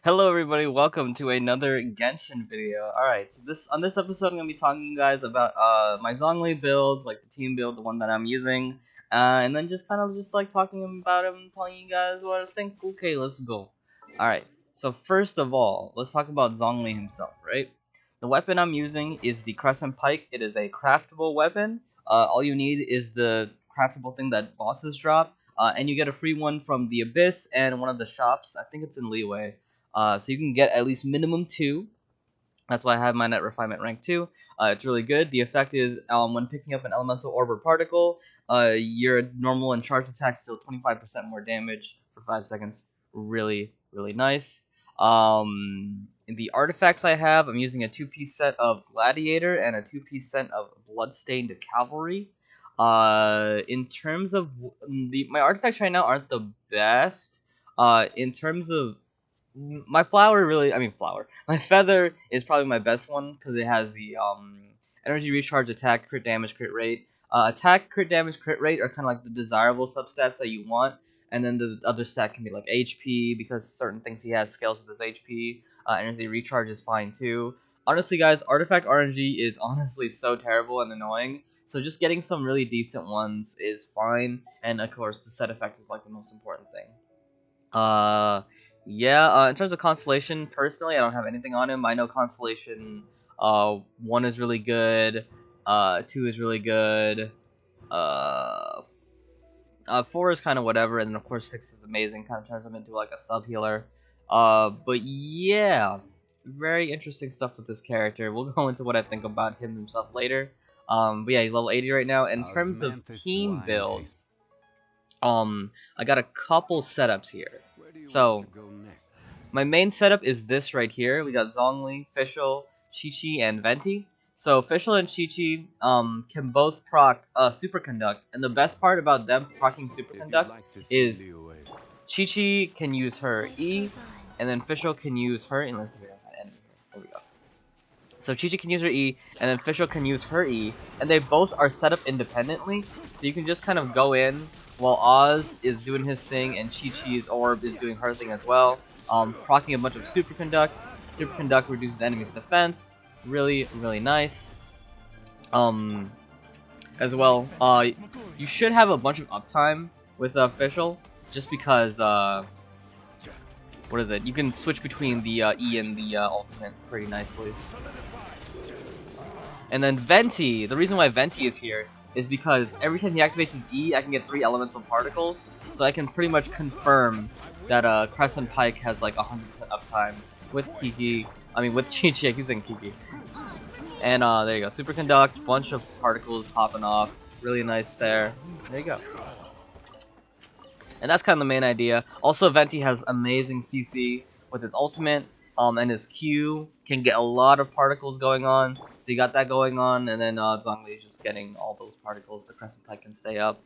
Hello everybody, welcome to another Genshin video. Alright, so on this episode I'm gonna be talking to you guys about my Zhongli builds, like the team build, the one that I'm using, and then just kind of just like talking about him, telling you guys what I think. Okay, let's go. Alright, so first of all, let's talk about Zhongli himself, right? The weapon I'm using is the Crescent Pike. It is a craftable weapon. All you need is the craftable thing that bosses drop, and you get a free one from the Abyss and one of the shops. I think it's in Leeway. So you can get at least minimum 2. That's why I have mine at Refinement Rank 2. It's really good. The effect is when picking up an elemental orb or particle, your normal and charged attacks deal 25% more damage for 5 seconds. Really, really nice. In the artifacts I have, I'm using a 2-piece set of Gladiator and a 2-piece set of Bloodstained Cavalry. In terms of my artifacts right now aren't the best. In terms of my my feather is probably my best one because it has the energy recharge, attack, crit damage, crit rate. Attack, crit damage, crit rate are kind of like the desirable substats that you want, and then the other stat can be like HP because certain things he has scales with his HP. Energy recharge is fine too. Honestly, guys, artifact RNG is honestly so terrible and annoying. So just getting some really decent ones is fine, and of course the set effect is like the most important thing. Yeah, in terms of Constellation, personally, I don't have anything on him. I know Constellation, 1 is really good, 2 is really good, 4 is kind of whatever, and then of course 6 is amazing, kind of turns him into like a sub-healer. But yeah, very interesting stuff with this character. We'll go into what I think about him himself later. But yeah, he's level 80 right now. In terms of team builds, I got a couple setups here. So my main setup is this right here. We got Zhongli, Fischl, Chi-Chi, and Venti. So Fischl and Chi-Chi can both proc Superconduct, and the best part about them proccing Superconduct is Chi-Chi can use her E, and then Fischl can use her. And let's see if we have an enemy here. There we go. So Chi-Chi can use her E, and then Fischl can use her E, and they both are set up independently, so you can just kind of go in while Oz is doing his thing and Chi-Chi's orb is doing her thing as well, proccing a bunch of Superconduct. Superconduct reduces enemies' defense. Really, really nice. As well, you should have a bunch of uptime with Fischl, just because, what is it? You can switch between the E and the ultimate pretty nicely. And then Venti, the reason why Venti is here is because every time he activates his E, I can get 3 elemental particles, so I can pretty much confirm that Crescent Pike has like 100% uptime with Kiki. I mean, with Chi-Chi, I keep saying Kiki. And there you go, Superconduct, bunch of particles popping off, really nice there. There you go. And that's kind of the main idea. Also, Venti has amazing CC with his ultimate, and his Q can get a lot of particles going on. So you got that going on, and then Zhongli is just getting all those particles so Crescent Pike can stay up.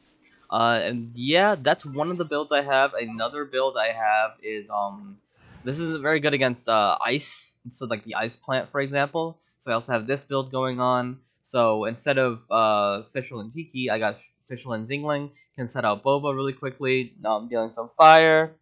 And yeah, that's one of the builds I have. Another build I have is this is very good against ice. So like the ice plant, for example. So I also have this build going on. So instead of Fischl and Kiki, I got Fischl and Zingling. Can set out Boba really quickly, dealing some fire.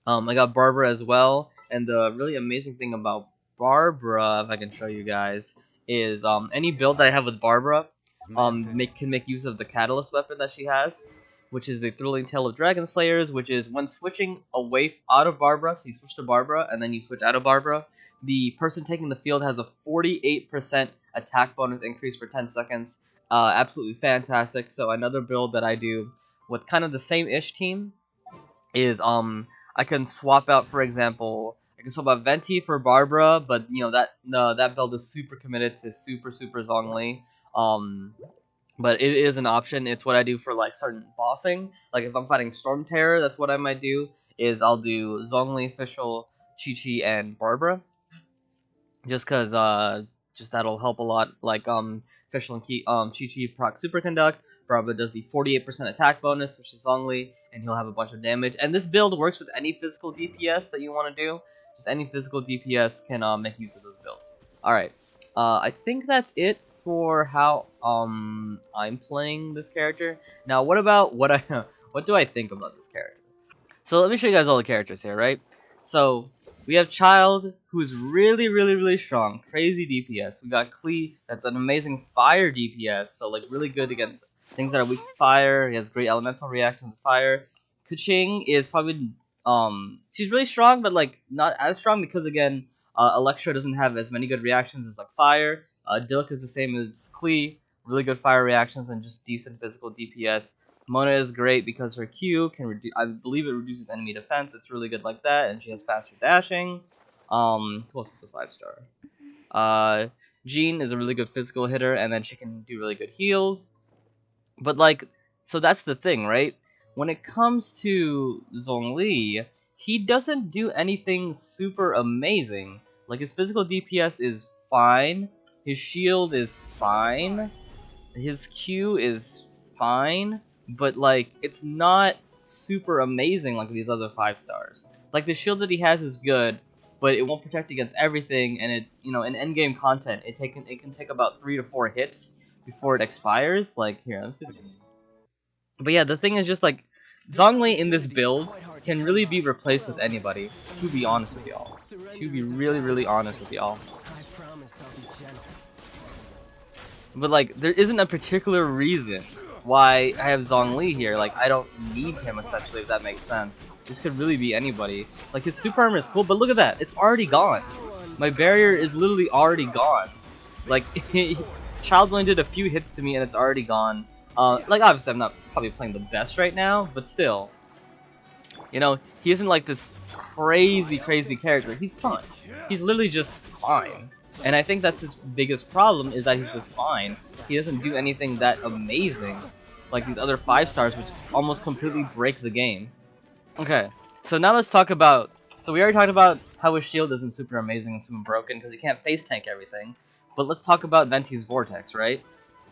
I got Barbra as well, and the really amazing thing about Barbra, if I can show you guys, is any build that I have with Barbra can make use of the Catalyst weapon that she has, which is the Thrilling Tale of Dragon Slayers, which is when switching away out of Barbra, so you switch to Barbra, and then you switch out of Barbra, the person taking the field has a 48% attack bonus increase for 10 seconds. Absolutely fantastic. So another build that I do with kind of the same-ish team is I can swap out, for example, I can swap out Venti for Barbra, but you know that build is super committed to super Zhongli. But it is an option. It's what I do for like certain bossing. Like if I'm fighting Storm Terror, that's what I might do. Is I'll do Zhongli, Fischl, Chi-Chi, and Barbra. Just cause just that'll help a lot. Like Fischl and Chi-Chi proc Superconduct. Barbra does the 48% attack bonus, which is Zhongli, and he'll have a bunch of damage. And this build works with any physical DPS that you want to do. Just any physical DPS can make use of those builds. Alright, I think that's it for how I'm playing this character. Now, what do I think about this character? So let me show you guys all the characters here, right? So We have Child, who's really strong, crazy DPS. We got Klee, that's an amazing fire DPS, so like really good against things that are weak to fire. He has great elemental reaction to fire. Kuching is probably she's really strong, but like not as strong because again, Electro doesn't have as many good reactions as like fire. Diluc is the same as Klee, really good fire reactions and just decent physical DPS. Mona is great because her Q can reduce. I believe it reduces enemy defense. It's really good like that, and she has faster dashing. Who else is a 5-star? Jean is a really good physical hitter, and then she can do really good heals. But like, so that's the thing, right? When it comes to Zhongli, he doesn't do anything super amazing. Like his physical DPS is fine, his shield is fine, his Q is fine, but like it's not super amazing like these other 5-stars. Like the shield that he has is good, but it won't protect against everything, and it in endgame content it can take about 3 to 4 hits before it expires. Like here, let me see if I can. But yeah, the thing is just like Zhongli in this build can really be replaced with anybody. To be honest with y'all, to be really honest with y'all. But like, there isn't a particular reason why I have Zhongli here. Like, I don't need him essentially, if that makes sense. This could really be anybody. Like, his super armor is cool, but look at that, it's already gone. My barrier is literally already gone. Like, Child only did a few hits to me and it's already gone. Like, obviously I'm not probably playing the best right now, but still. He isn't like this crazy character. He's fine. He's literally just fine. And I think that's his biggest problem, is that he's just fine. He doesn't do anything that amazing, like these other 5-stars, which almost completely break the game. Okay, so now let's talk about... So we already talked about how his shield isn't super amazing and super broken, because he can't face tank everything. But let's talk about Venti's Vortex, right?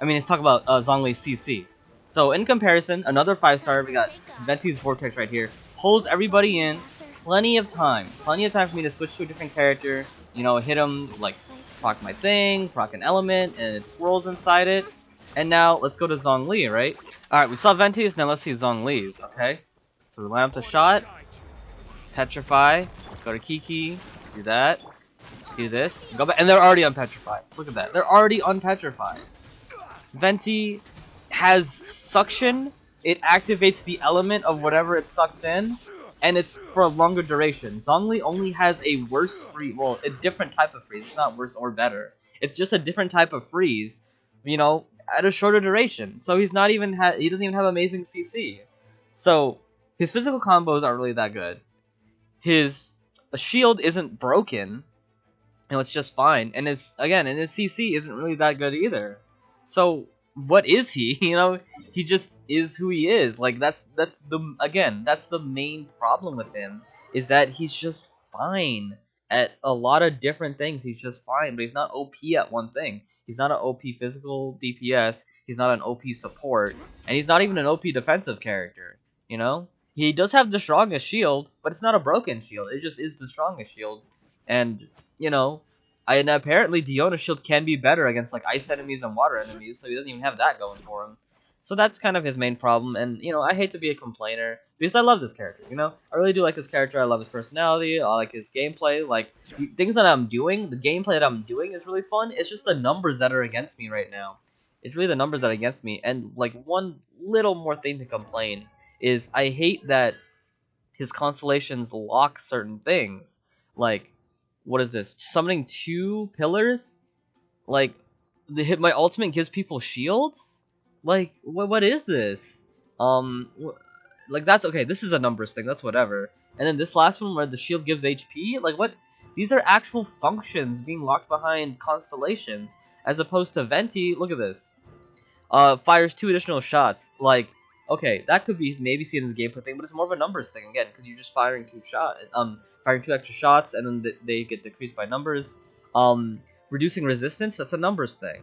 I mean, let's talk about Zhongli's CC. So in comparison, another 5-star, we got Venti's Vortex right here. Pulls everybody in, plenty of time for me to switch to a different character, hit him, like, proc my thing, proc an element, and it swirls inside it. And now, let's go to Zhongli, right? Alright, we saw Venti's, now let's see Zhongli's, okay? So we line up the shot, Petrify, go to Kiki, do that, do this, go back, and they're already unpetrified. Look at that, they're already unpetrified. Venti has suction, it activates the element of whatever it sucks in, and it's for a longer duration. Zhongli only has a worse freeze, well, a different type of freeze. It's not worse or better. It's just a different type of freeze, at a shorter duration. So he's not even he doesn't even have amazing CC. So his physical combos aren't really that good. His shield isn't broken, it's just fine. And his CC isn't really that good either. So what is he? He just is who he is. Like that's the main problem with him, is that he's just fine at a lot of different things. He's just fine, but he's not OP at one thing. He's not an OP physical DPS, he's not an OP support, and he's not even an OP defensive character, He does have the strongest shield, but it's not a broken shield. It just is the strongest shield. And, and apparently Diona's shield can be better against like ice enemies and water enemies, so he doesn't even have that going for him. So that's kind of his main problem, and I hate to be a complainer, because I love this character, I really do like this character. I love his personality, I like his gameplay, like, the things that I'm doing, the gameplay that I'm doing is really fun. It's just the numbers that are against me right now. It's really the numbers that are against me, and like, one little more thing to complain is I hate that his constellations lock certain things. Like, what is this? Summoning 2 pillars? Like, my ultimate gives people shields? Like, what is this? Like, that's okay, this is a numbers thing, that's whatever. And then this last one where the shield gives HP? Like, what? These are actual functions being locked behind constellations, as opposed to Venti. Look at this. Fires 2 additional shots. Like, okay, that could be maybe seen as a gameplay thing, but it's more of a numbers thing again, because you're just firing 2 extra shots, and then they get decreased by numbers. Reducing resistance, that's a numbers thing.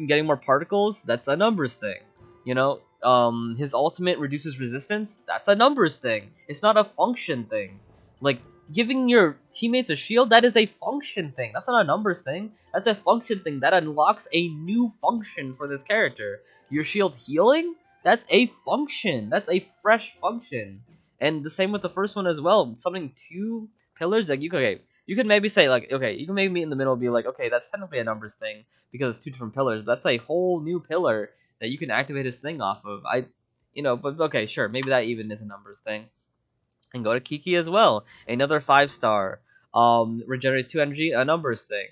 Getting more particles, that's a numbers thing. His ultimate reduces resistance, that's a numbers thing. It's not a function thing. Like, giving your teammates a shield, that is a function thing. That's not a numbers thing. That's a function thing. That unlocks a new function for this character. Your shield healing? That's a function. That's a fresh function. And the same with the first one as well. Something 2 pillars, like you could maybe say like, okay, you can maybe meet in the middle and be like, okay, that's technically a numbers thing because it's 2 different pillars. But that's a whole new pillar that you can activate his thing off of. But okay, sure, maybe that even is a numbers thing. And go to Kiki as well, another 5-star. Regenerates 2 energy, a numbers thing.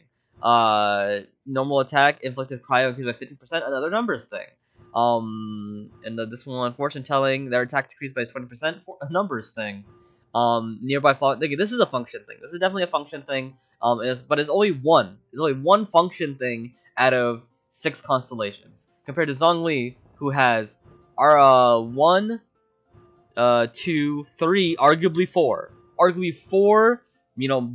Normal attack, inflicted cryo increased by 15%, another numbers thing. This one, fortune telling, their attack decreased by 20%, a numbers thing. Nearby falling. Okay, this is a function thing. This is definitely a function thing. But it's only one. It's only one function thing out of 6 constellations, compared to Zhongli, who has 1, 2, 3, arguably four,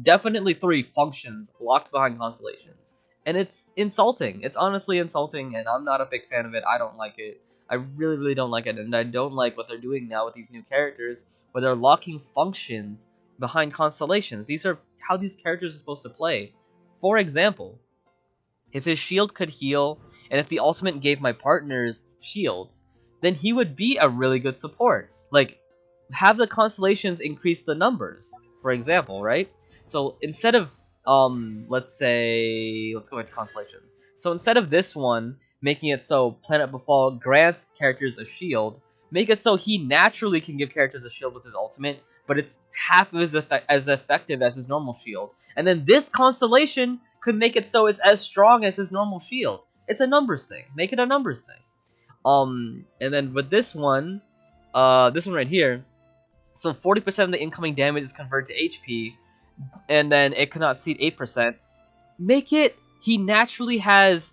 definitely 3 functions locked behind constellations, and it's insulting. It's honestly insulting, and I'm not a big fan of it. I don't like it. I really, really don't like it, and I don't like what they're doing now with these new characters, where they're locking functions behind constellations. These are how these characters are supposed to play. For example, if his shield could heal, and if the ultimate gave my partners shields, then he would be a really good support. Like, have the constellations increase the numbers, for example, right? So instead of, let's go into constellation. So instead of this one making it so Planet Befall grants characters a shield, make it so he naturally can give characters a shield with his ultimate, but it's half as effective as his normal shield. And then this constellation could make it so it's as strong as his normal shield. It's a numbers thing. Make it a numbers thing. And then with this one right here, so 40% of the incoming damage is converted to HP, and then it cannot exceed 8%. Make it he naturally has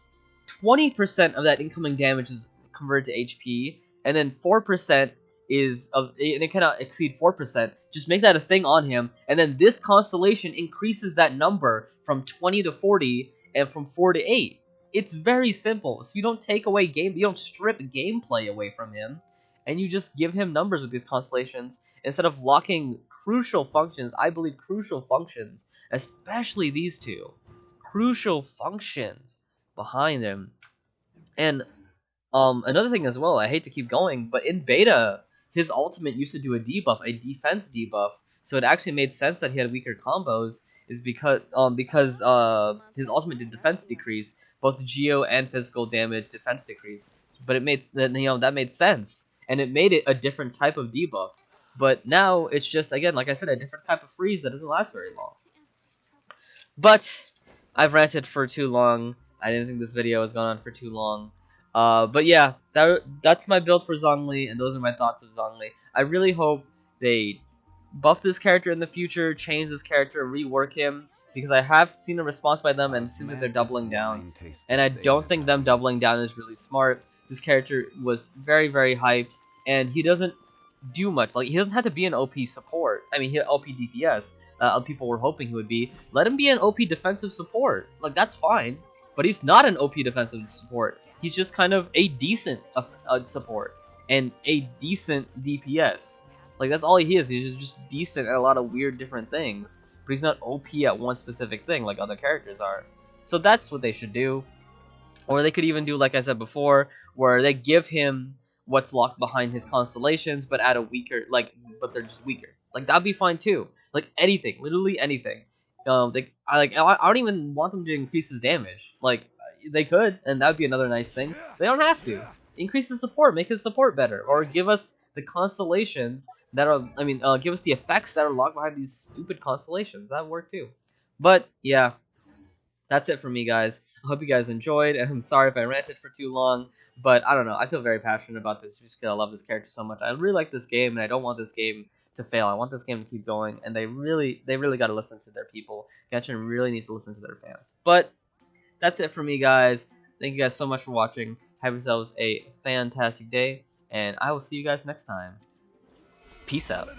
20% of that incoming damage is converted to HP, and then 4% and it cannot exceed 4%. Just make that a thing on him, and then this constellation increases that number from 20 to 40 and from 4 to 8. It's very simple. So you don't take away you don't strip gameplay away from him, and you just give him numbers with these constellations instead of locking crucial functions. I believe crucial functions, especially these two, crucial functions behind him. And another thing as well, I hate to keep going, but in beta, his ultimate used to do a debuff, a defense debuff. So it actually made sense that he had weaker combos, is because his ultimate did defense decrease, both geo and physical damage defense decrease. But that made sense, and it made it a different type of debuff. But now it's just, again, like I said, a different type of freeze that doesn't last very long. But I've ranted for too long. I didn't think this video was going on for too long. But yeah, that's my build for Zhongli, and those are my thoughts of Zhongli. I really hope they buff this character in the future, change this character, rework him, because I have seen a response by them, and it seems like they're doubling down. And I don't think them doubling down is really smart. This character was very, very hyped, and he doesn't do much. Like, he doesn't have to be an OP support. I mean, he had OP DPS. People were hoping he would be. Let him be an OP defensive support. Like, that's fine. But he's not an OP defensive support. He's just kind of a decent support and a decent DPS. Like, that's all he is. He's just decent at a lot of weird different things. But he's not OP at one specific thing like other characters are. So that's what they should do. Or they could even do, like I said before, where they give him what's locked behind his constellations, but at a weaker, but they're just weaker. Like, that'd be fine too. Like, anything, literally anything. I don't even want them to increase his damage. Like, they could, and that'd be another nice thing. They don't have to. Increase his support, make his support better, or give us the constellations that are, give us the effects that are locked behind these stupid constellations. That'd work too. But yeah, that's it for me, guys. I hope you guys enjoyed, and I'm sorry if I ranted for too long, but I don't know. I feel very passionate about this just because I love this character so much. I really like this game, and I don't want this game to fail. I want this game to keep going, and they really got to listen to their people. Genshin really needs to listen to their fans. But that's it for me, guys. Thank you guys so much for watching. Have yourselves a fantastic day, and I will see you guys next time. Peace out.